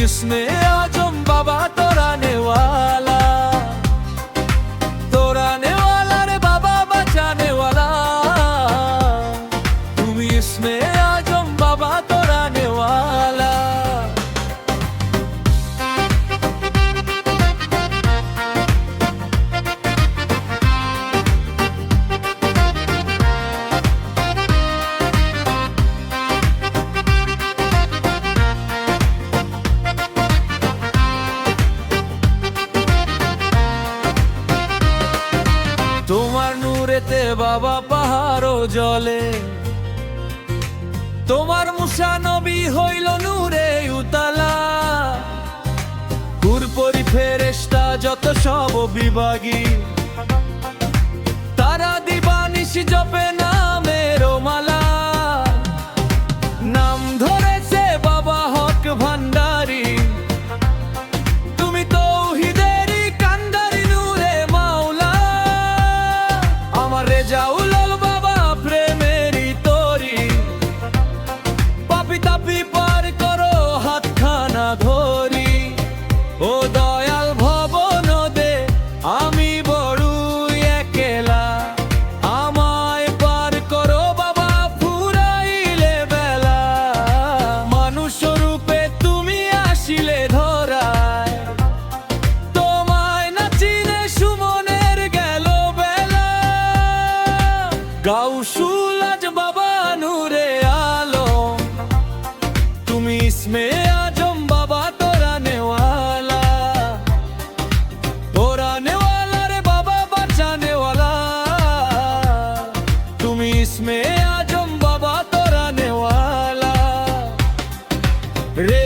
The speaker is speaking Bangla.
ইসমে আজম বাবা তোরা নেওয়ালা, তোরা নেওয়ালা রে বাবা বাঁচানে ওয়ালা। তুমি ইসমে আজম বাবা তোরা নেওয়ালা। তোমার নূরেতে বাবা পাহাড়ও জ্বলে, তোমার মুসা নবী হইল নূরে উতালা। হুরপরি ফেরেশতা যত সব বিভাগী, তারা দিবানিশি জপে নামের মালা। নাম ধরেছে বাবা হক ভান্ডারী, তুমি তৌহিদেরই কান্ডারি নূরে মাওলা। আমার রেজাউল বাবা প্রেমেরই তরি, পাপি তাপি পার করো হাতখানা ধরি। ও দয়াল ভবন দে আমি বড়ই একেলা, আমায় পার করো বাবা ফুরাইলে বেলা। মানুষ রূপে তুমি আসিলে ধরায়, তোমায় না চিনে সুমনের গেল বেলা। গাউসুল আজ বাবা নূরে আলো, তুমি ইসমে আজম বাবা তোরা নেওয়ালা। তোরা নেওয়ালা রে বাবা বাঁচানে ওয়ালা। তুমি ইসমে আজম বাবা তোরা নেওয়ালা রে।